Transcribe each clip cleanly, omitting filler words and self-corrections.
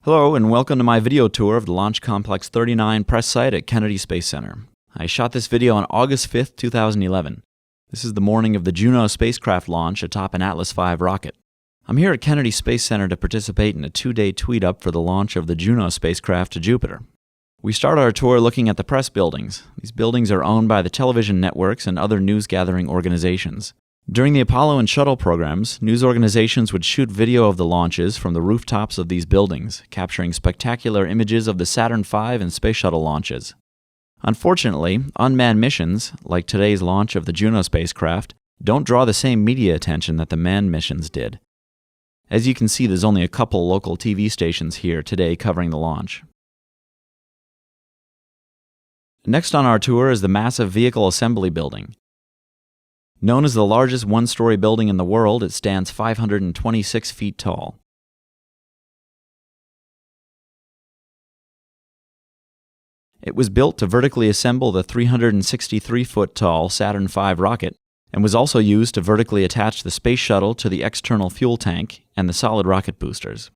Hello and welcome to my video tour of the Launch Complex 39 press site at Kennedy Space Center. I shot this video on August 5th, 2011. This is the morning of the Juno spacecraft launch atop an Atlas V rocket. I'm here at Kennedy Space Center to participate in a 2-day tweet-up for the launch of the Juno spacecraft to Jupiter. We start our tour looking at the press buildings. These buildings are owned by the television networks and other news-gathering organizations. During the Apollo and Shuttle programs, news organizations would shoot video of the launches from the rooftops of these buildings, capturing spectacular images of the Saturn V and Space Shuttle launches. Unfortunately, unmanned missions, like today's launch of the Juno spacecraft, don't draw the same media attention that the manned missions did. As you can see, there's only a couple local TV stations here today covering the launch. Next on our tour is the massive Vehicle Assembly Building. Known as the largest one-story building in the world, it stands 526 feet tall. It was built to vertically assemble the 363-foot-tall Saturn V rocket and was also used to vertically attach the Space Shuttle to the external fuel tank and the solid rocket boosters.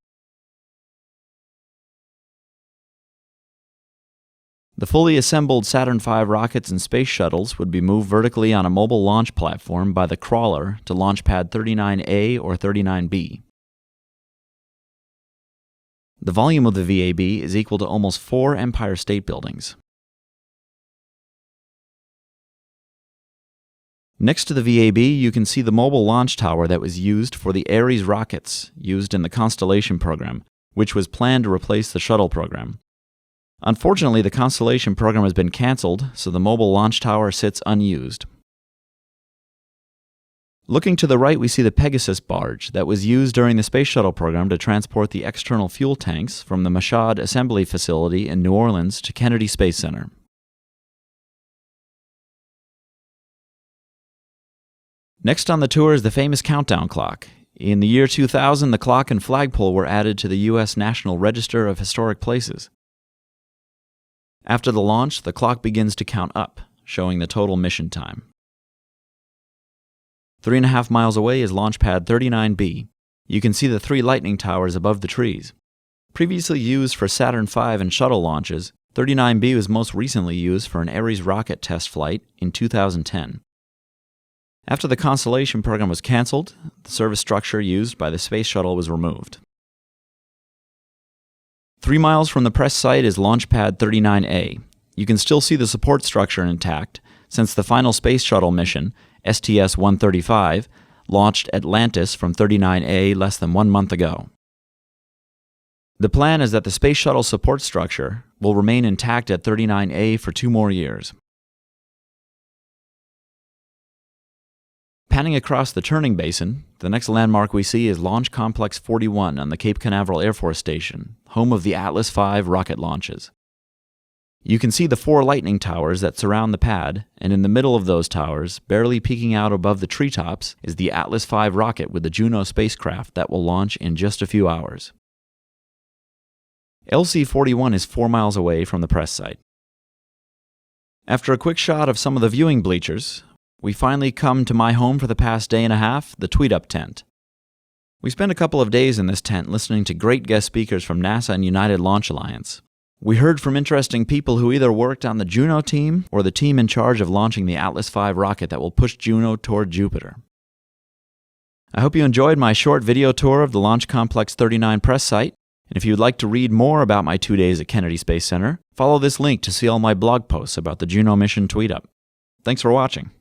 The fully assembled Saturn V rockets and space shuttles would be moved vertically on a mobile launch platform by the crawler to Launch Pad 39A or 39B. The volume of the VAB is equal to almost 4 Empire State Buildings. Next to the VAB, you can see the mobile launch tower that was used for the Ares rockets used in the Constellation program, which was planned to replace the shuttle program. Unfortunately, the Constellation program has been canceled, so the mobile launch tower sits unused. Looking to the right, we see the Pegasus barge that was used during the Space Shuttle program to transport the external fuel tanks from the Mashhad Assembly Facility in New Orleans to Kennedy Space Center. Next on the tour is the famous countdown clock. In the year 2000, the clock and flagpole were added to the U.S. National Register of Historic Places. After the launch, the clock begins to count up, showing the total mission time. 3.5 miles away is Launch Pad 39B. You can see the 3 lightning towers above the trees. Previously used for Saturn V and shuttle launches, 39B was most recently used for an Ares rocket test flight in 2010. After the Constellation program was canceled, the service structure used by the Space Shuttle was removed. 3 miles from the press site is Launch Pad 39A. You can still see the support structure intact, since the final Space Shuttle mission, STS-135, launched Atlantis from 39A less than 1 month ago. The plan is that the Space Shuttle support structure will remain intact at 39A for 2 more years. Panning across the turning basin, the next landmark we see is Launch Complex 41 on the Cape Canaveral Air Force Station, home of the Atlas V rocket launches. You can see the 4 lightning towers that surround the pad, and in the middle of those towers, barely peeking out above the treetops, is the Atlas V rocket with the Juno spacecraft that will launch in just a few hours. LC-41 is 4 miles away from the press site. After a quick shot of some of the viewing bleachers, we finally come to my home for the past day and a half, the TweetUp Tent. We spent a couple of days in this tent listening to great guest speakers from NASA and United Launch Alliance. We heard from interesting people who either worked on the Juno team or the team in charge of launching the Atlas V rocket that will push Juno toward Jupiter. I hope you enjoyed my short video tour of the Launch Complex 39 press site, and if you would like to read more about my 2 days at Kennedy Space Center, follow this link to see all my blog posts about the Juno mission tweet-up. Thanks for watching.